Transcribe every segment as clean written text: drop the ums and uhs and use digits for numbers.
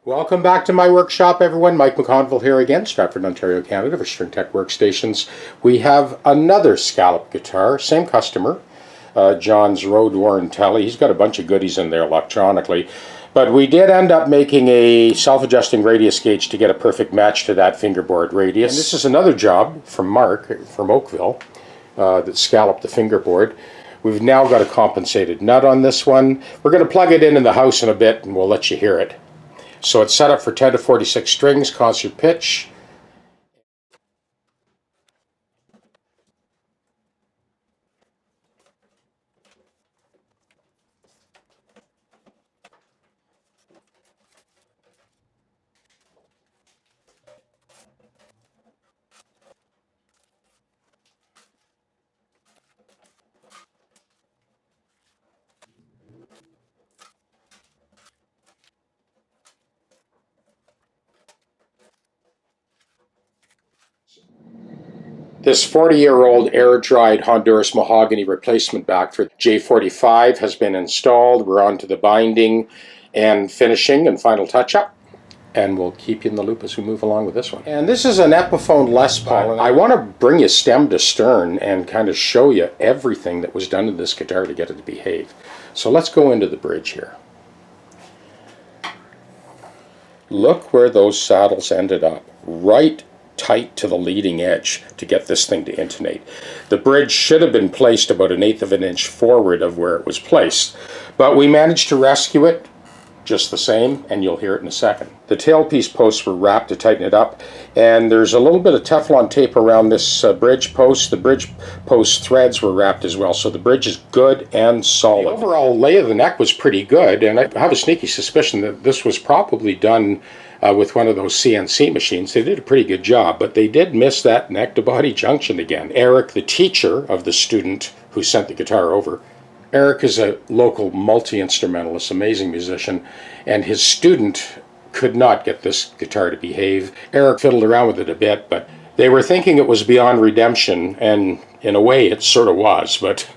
Welcome back to my workshop, everyone. Mike McConville here again, Stratford, Ontario, Canada for String Tech Workstations. We have another Scalloped guitar, same customer, John's road-worn Tele. He's got a bunch of goodies in there electronically, but we did end up making a self-adjusting radius gauge to get a perfect match to that fingerboard radius. And this is another job from Mark from Oakville that scalloped the fingerboard. We've now got a compensated nut on this one. We're going to plug it in the house in a bit and we'll let you hear it. So it's set up for 10 to 46 strings, concert pitch. This 40-year-old air-dried Honduras mahogany replacement back for J-45 has been installed. We're on to the binding and finishing and final touch-up. And we'll keep you in the loop as we move along with this one. And this is an Epiphone Les Paul. And I want to bring you stem to stern and kind of show you everything that was done to this guitar to get it to behave. So let's go into the bridge here. Look where those saddles ended up. Right tight to the leading edge to get this thing to intonate. The bridge should have been placed about 1/8 of an inch forward of where it was placed, but we managed to rescue it just the same, and you'll hear it in a second. The tailpiece posts were wrapped to tighten it up, and there's a little bit of Teflon tape around this bridge post. The bridge post threads were wrapped as well, so the bridge is good and solid. The overall lay of the neck was pretty good, and I have a sneaky suspicion that this was probably done with one of those CNC machines. They did a pretty good job, but they did miss that neck to body junction again. Eric, the teacher of the student who sent the guitar over, Eric is a local multi-instrumentalist, amazing musician, and his student could not get this guitar to behave. Eric fiddled around with it a bit, but they were thinking it was beyond redemption, and in a way it sort of was, but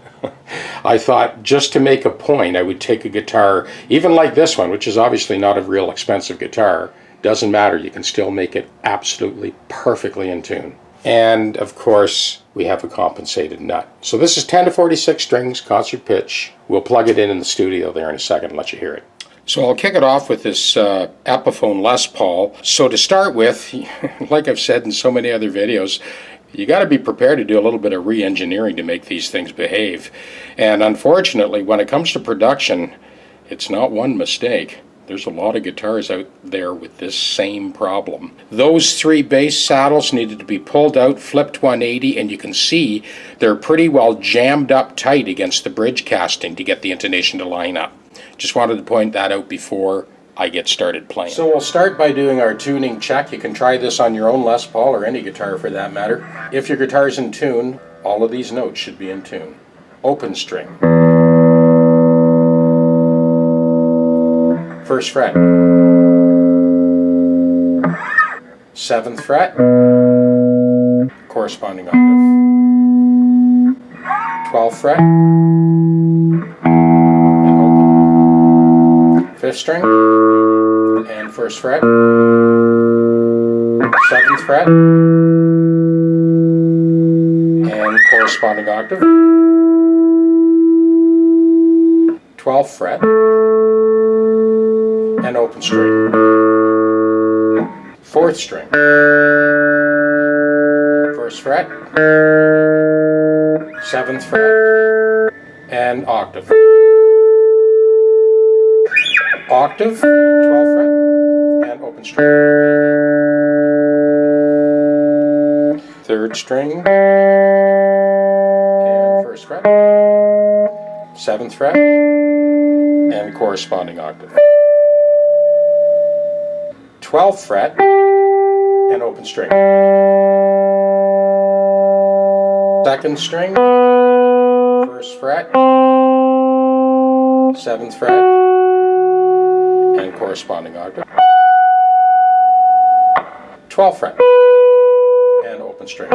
I thought just to make a point I would take a guitar, even like this one, which is obviously not a real expensive guitar. Doesn't matter, you can still make it absolutely perfectly in tune. And of course, we have a compensated nut. So this is 10 to 46 strings, concert pitch. We'll plug it in the studio there in a second and let you hear it. So I'll kick it off with this Epiphone Les Paul. So to start with, like I've said in so many other videos, you got to be prepared to do a little bit of re-engineering to make these things behave. And unfortunately, when it comes to production, it's not one mistake. There's a lot of guitars out there with this same problem. Those 3 bass saddles needed to be pulled out, flipped 180, and you can see they're pretty well jammed up tight against the bridge casting to get the intonation to line up. Just wanted to point that out before I get started playing. So we'll start by doing our tuning check. You can try this on your own Les Paul or any guitar for that matter. If your guitar's in tune, all of these notes should be in tune. Open string. First fret. 7th fret. Corresponding octave. 12th fret. And open. 5th string. And 1st fret. 7th fret. And corresponding octave. 12th fret. And open string. 4th string. 1st fret. 7th fret. And octave. Octave. 12th fret. And open string. 3rd string. And 1st fret. 7th fret. And corresponding octave. 12th fret and open string. 2nd string, 1st fret, 7th fret, and corresponding octave. 12th fret and open string.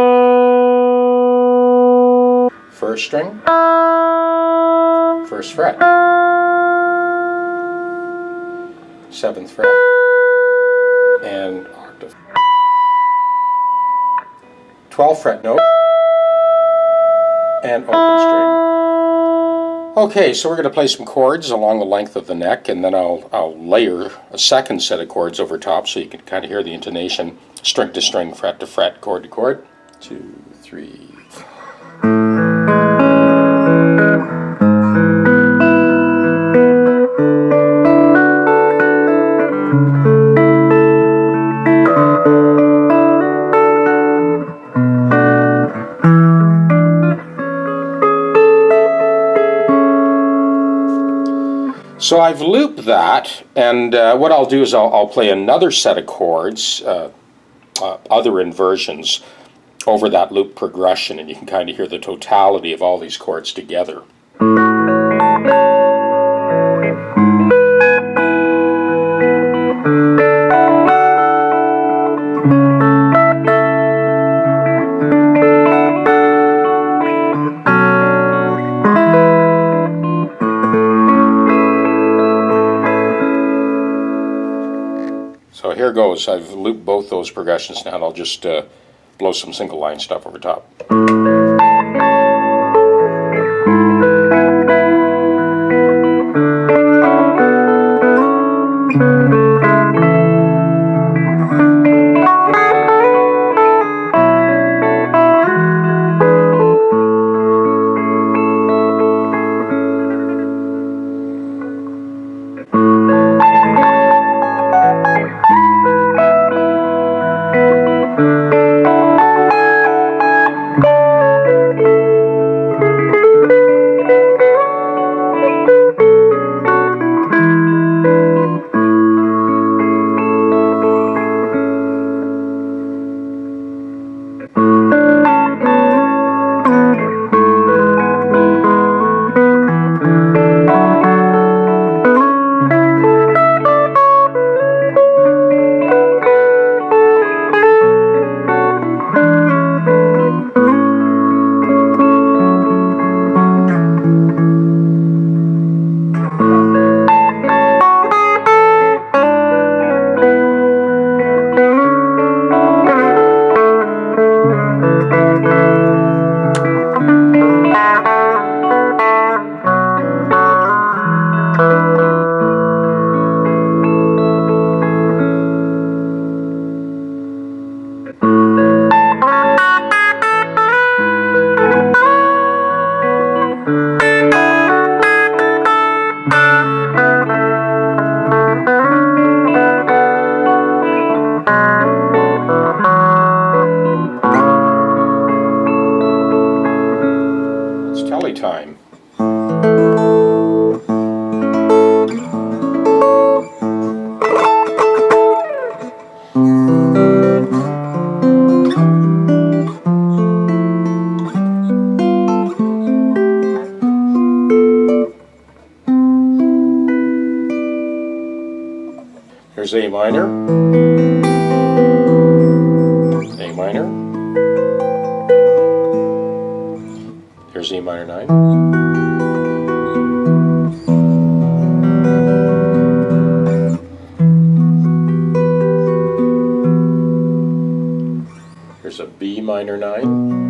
1st string, 1st fret, 7th fret, and octave. 12th fret note, and open string. Okay, so we're going to play some chords along the length of the neck, and then I'll layer a second set of chords over top so you can kind of hear the intonation, string to string, fret to fret, chord to chord. 2, 3. So I've looped that, and what I'll do is I'll play another set of chords, other inversions, over that loop progression, and you can kind of hear the totality of all these chords together. So here goes. I've looped both those progressions now, and I'll just blow some single line stuff over top. Tele time. Here's A minor, A minor, here's E minor 9, here's a B minor 9,